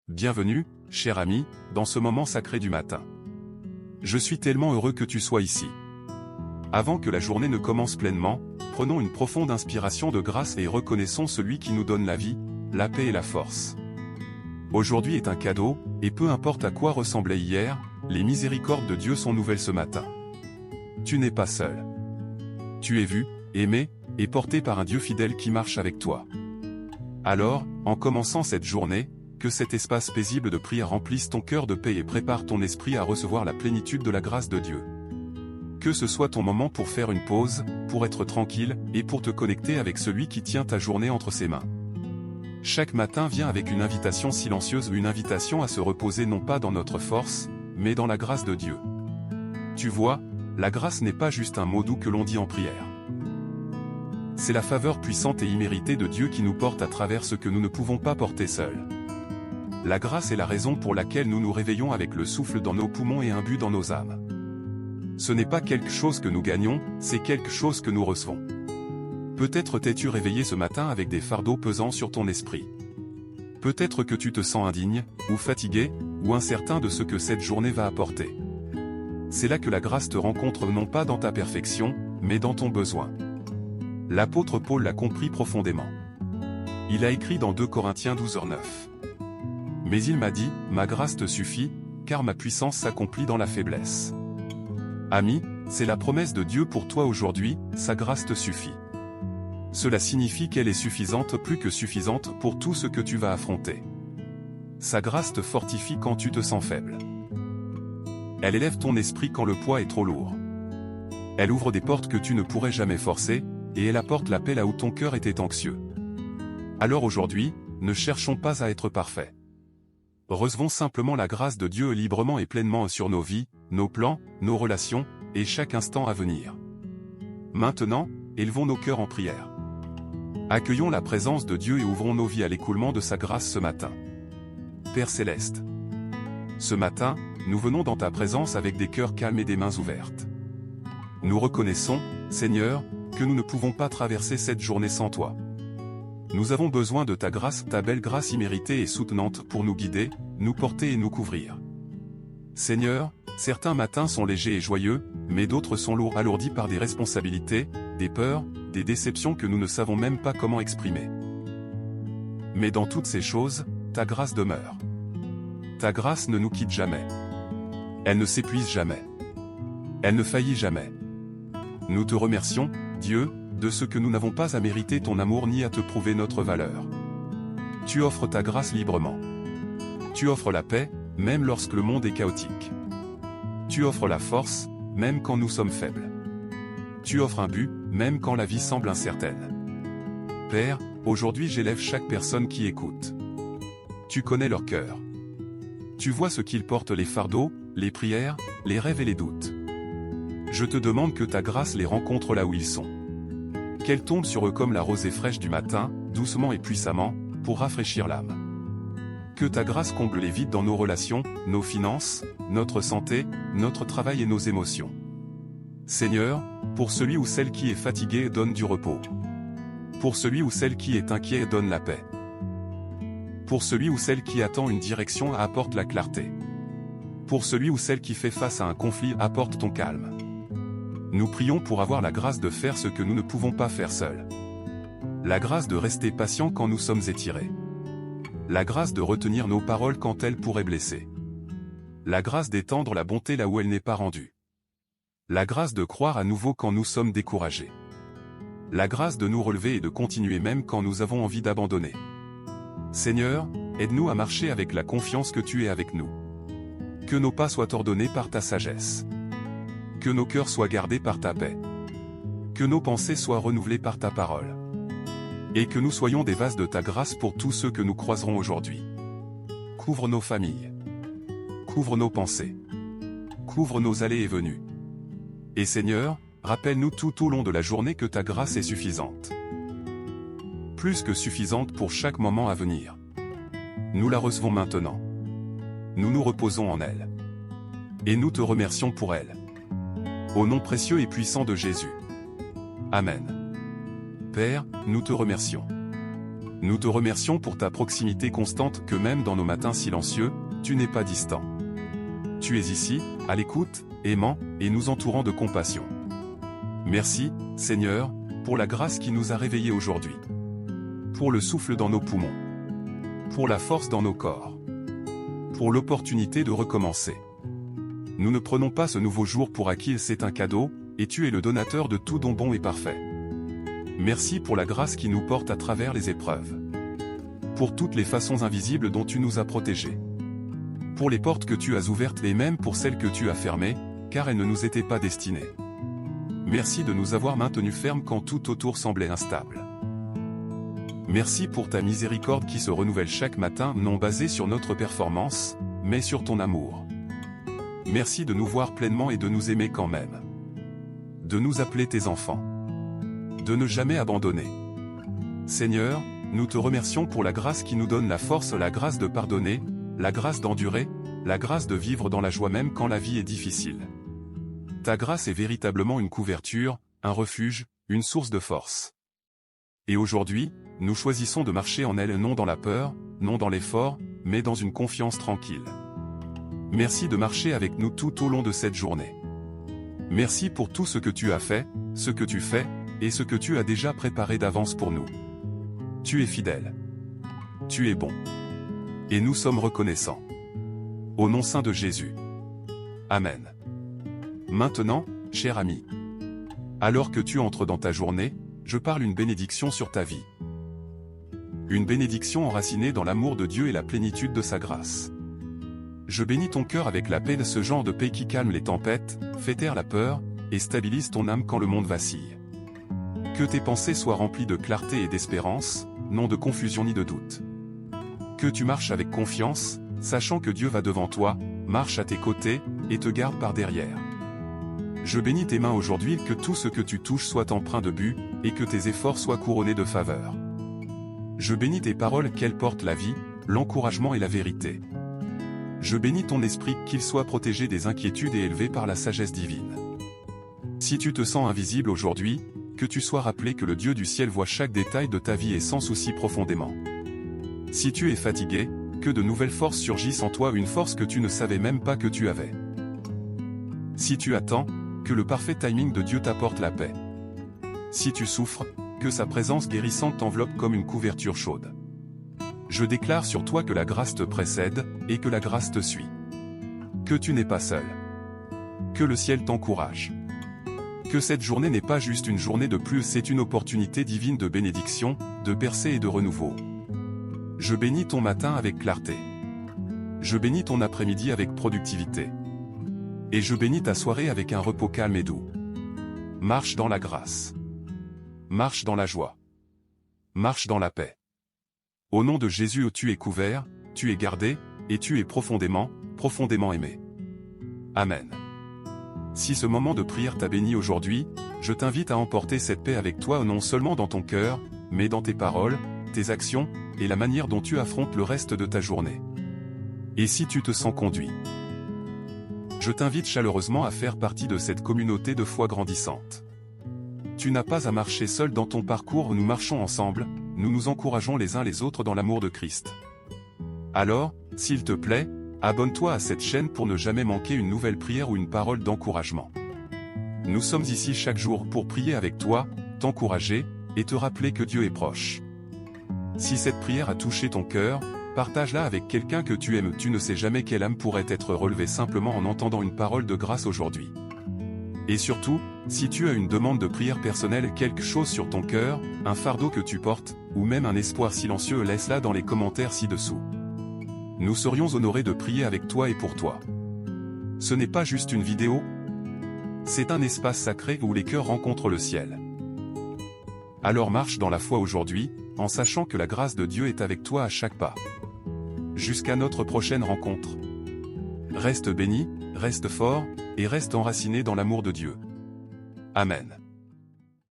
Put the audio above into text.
Bienvenue, cher ami, dans ce moment sacré du matin. Je suis tellement heureux que tu sois ici. Avant que la journée ne commence pleinement, prenons une profonde inspiration de grâce et reconnaissons celui qui nous donne la vie, la paix et la force. Aujourd'hui est un cadeau, et peu importe à quoi ressemblait hier, les miséricordes de Dieu sont nouvelles ce matin. Tu n'es pas seul. Tu es vu, aimé, et porté par un Dieu fidèle qui marche avec toi. Alors, en commençant cette journée, que cet espace paisible de prière remplisse ton cœur de paix et prépare ton esprit à recevoir la plénitude de la grâce de Dieu. Que ce soit ton moment pour faire une pause, pour être tranquille, et pour te connecter avec celui qui tient ta journée entre ses mains. Chaque matin vient avec une invitation silencieuse ou une invitation à se reposer non pas dans notre force, mais dans la grâce de Dieu. Tu vois, la grâce n'est pas juste un mot doux que l'on dit en prière. C'est la faveur puissante et imméritée de Dieu qui nous porte à travers ce que nous ne pouvons pas porter seuls. La grâce est la raison pour laquelle nous nous réveillons avec le souffle dans nos poumons et un but dans nos âmes. Ce n'est pas quelque chose que nous gagnons, c'est quelque chose que nous recevons. Peut-être t'es-tu réveillé ce matin avec des fardeaux pesant sur ton esprit. Peut-être que tu te sens indigne, ou fatigué, ou incertain de ce que cette journée va apporter. C'est là que la grâce te rencontre non pas dans ta perfection, mais dans ton besoin. L'apôtre Paul l'a compris profondément. Il a écrit dans 2 Corinthiens 12:9. Mais il m'a dit, ma grâce te suffit, car ma puissance s'accomplit dans la faiblesse. Ami, c'est la promesse de Dieu pour toi aujourd'hui, sa grâce te suffit. Cela signifie qu'elle est suffisante plus que suffisante pour tout ce que tu vas affronter. Sa grâce te fortifie quand tu te sens faible. Elle élève ton esprit quand le poids est trop lourd. Elle ouvre des portes que tu ne pourrais jamais forcer, et elle apporte la paix là où ton cœur était anxieux. Alors aujourd'hui, ne cherchons pas à être parfaits. Recevons simplement la grâce de Dieu librement et pleinement sur nos vies, nos plans, nos relations, et chaque instant à venir. Maintenant, élevons nos cœurs en prière. Accueillons la présence de Dieu et ouvrons nos vies à l'écoulement de sa grâce ce matin. Père Céleste. Ce matin, nous venons dans ta présence avec des cœurs calmes et des mains ouvertes. Nous reconnaissons, Seigneur, que nous ne pouvons pas traverser cette journée sans toi. Nous avons besoin de ta grâce, ta belle grâce imméritée et soutenante pour nous guider, nous porter et nous couvrir. Seigneur, certains matins sont légers et joyeux, mais d'autres sont lourds alourdis par des responsabilités, des peurs, des déceptions que nous ne savons même pas comment exprimer. Mais dans toutes ces choses, ta grâce demeure. Ta grâce ne nous quitte jamais. Elle ne s'épuise jamais. Elle ne faillit jamais. Nous te remercions, Dieu, de ce que nous n'avons pas à mériter ton amour ni à te prouver notre valeur. Tu offres ta grâce librement. Tu offres la paix, même lorsque le monde est chaotique. Tu offres la force, même quand nous sommes faibles. Tu offres un but, même quand la vie semble incertaine. Père, aujourd'hui j'élève chaque personne qui écoute. Tu connais leur cœur. Tu vois ce qu'ils portent, les fardeaux, les prières, les rêves et les doutes. Je te demande que ta grâce les rencontre là où ils sont. Qu'elle tombe sur eux comme la rosée fraîche du matin, doucement et puissamment, pour rafraîchir l'âme. Que ta grâce comble les vides dans nos relations, nos finances, notre santé, notre travail et nos émotions. Seigneur, pour celui ou celle qui est fatigué, donne du repos. Pour celui ou celle qui est inquiet, donne la paix. Pour celui ou celle qui attend une direction, apporte la clarté. Pour celui ou celle qui fait face à un conflit, apporte ton calme. Nous prions pour avoir la grâce de faire ce que nous ne pouvons pas faire seuls. La grâce de rester patient quand nous sommes étirés. La grâce de retenir nos paroles quand elles pourraient blesser. La grâce d'étendre la bonté là où elle n'est pas rendue. La grâce de croire à nouveau quand nous sommes découragés. La grâce de nous relever et de continuer même quand nous avons envie d'abandonner. Seigneur, aide-nous à marcher avec la confiance que tu es avec nous. Que nos pas soient ordonnés par ta sagesse. Que nos cœurs soient gardés par ta paix. Que nos pensées soient renouvelées par ta parole. Et que nous soyons des vases de ta grâce pour tous ceux que nous croiserons aujourd'hui. Couvre nos familles. Couvre nos pensées. Couvre nos allées et venues. Et Seigneur, rappelle-nous tout au long de la journée que ta grâce est suffisante. Plus que suffisante pour chaque moment à venir. Nous la recevons maintenant. Nous nous reposons en elle. Et nous te remercions pour elle. Au nom précieux et puissant de Jésus. Amen. Père, nous te remercions. Nous te remercions pour ta proximité constante que même dans nos matins silencieux, tu n'es pas distant. Tu es ici, à l'écoute, aimant, et nous entourant de compassion. Merci, Seigneur, pour la grâce qui nous a réveillés aujourd'hui. Pour le souffle dans nos poumons. Pour la force dans nos corps. Pour l'opportunité de recommencer. Nous ne prenons pas ce nouveau jour pour acquis, c'est un cadeau, et tu es le donateur de tout don bon et parfait. Merci pour la grâce qui nous porte à travers les épreuves. Pour toutes les façons invisibles dont tu nous as protégés. Pour les portes que tu as ouvertes et même pour celles que tu as fermées, car elles ne nous étaient pas destinées. Merci de nous avoir maintenus fermes quand tout autour semblait instable. Merci pour ta miséricorde qui se renouvelle chaque matin, non basée sur notre performance, mais sur ton amour. Merci de nous voir pleinement et de nous aimer quand même. De nous appeler tes enfants. De ne jamais abandonner. Seigneur, nous te remercions pour la grâce qui nous donne la force, la grâce de pardonner, la grâce d'endurer, la grâce de vivre dans la joie même quand la vie est difficile. Ta grâce est véritablement une couverture, un refuge, une source de force. Et aujourd'hui, nous choisissons de marcher en elle non dans la peur, non dans l'effort, mais dans une confiance tranquille. Merci de marcher avec nous tout au long de cette journée. Merci pour tout ce que tu as fait, ce que tu fais, et ce que tu as déjà préparé d'avance pour nous. Tu es fidèle. Tu es bon. Et nous sommes reconnaissants. Au nom saint de Jésus. Amen. Maintenant, cher ami. Alors que tu entres dans ta journée, je parle une bénédiction sur ta vie. Une bénédiction enracinée dans l'amour de Dieu et la plénitude de sa grâce. Je bénis ton cœur avec la paix de ce genre de paix qui calme les tempêtes, fait taire la peur, et stabilise ton âme quand le monde vacille. Que tes pensées soient remplies de clarté et d'espérance, non de confusion ni de doute. Que tu marches avec confiance, sachant que Dieu va devant toi, marche à tes côtés, et te garde par derrière. Je bénis tes mains aujourd'hui, que tout ce que tu touches soit empreint de but, et que tes efforts soient couronnés de faveur. Je bénis tes paroles, qu'elles portent la vie, l'encouragement et la vérité. Je bénis ton esprit, qu'il soit protégé des inquiétudes et élevé par la sagesse divine. Si tu te sens invisible aujourd'hui, que tu sois rappelé que le Dieu du ciel voit chaque détail de ta vie et s'en soucie profondément. Si tu es fatigué, que de nouvelles forces surgissent en toi, une force que tu ne savais même pas que tu avais. Si tu attends, que le parfait timing de Dieu t'apporte la paix. Si tu souffres, que sa présence guérissante t'enveloppe comme une couverture chaude. Je déclare sur toi que la grâce te précède, et que la grâce te suit. Que tu n'es pas seul. Que le ciel t'encourage. Que cette journée n'est pas juste une journée de plus, c'est une opportunité divine de bénédiction, de percée et de renouveau. Je bénis ton matin avec clarté. Je bénis ton après-midi avec productivité. Et je bénis ta soirée avec un repos calme et doux. Marche dans la grâce. Marche dans la joie. Marche dans la paix. Au nom de Jésus, tu es couvert, tu es gardé, et tu es profondément, profondément aimé. Amen. Si ce moment de prière t'a béni aujourd'hui, je t'invite à emporter cette paix avec toi non seulement dans ton cœur, mais dans tes paroles, tes actions, et la manière dont tu affrontes le reste de ta journée. Et si tu te sens conduit, je t'invite chaleureusement à faire partie de cette communauté de foi grandissante. Tu n'as pas à marcher seul dans ton parcours, nous marchons ensemble, nous nous encourageons les uns les autres dans l'amour de Christ. Alors, s'il te plaît, abonne-toi à cette chaîne pour ne jamais manquer une nouvelle prière ou une parole d'encouragement. Nous sommes ici chaque jour pour prier avec toi, t'encourager, et te rappeler que Dieu est proche. Si cette prière a touché ton cœur, partage-la avec quelqu'un que tu aimes. Tu ne sais jamais quelle âme pourrait être relevée simplement en entendant une parole de grâce aujourd'hui. Et surtout, si tu as une demande de prière personnelle, quelque chose sur ton cœur, un fardeau que tu portes, ou même un espoir silencieux, laisse-la dans les commentaires ci-dessous. Nous serions honorés de prier avec toi et pour toi. Ce n'est pas juste une vidéo, c'est un espace sacré où les cœurs rencontrent le ciel. Alors marche dans la foi aujourd'hui, en sachant que la grâce de Dieu est avec toi à chaque pas. Jusqu'à notre prochaine rencontre. Reste béni, reste fort, et reste enraciné dans l'amour de Dieu. Amen.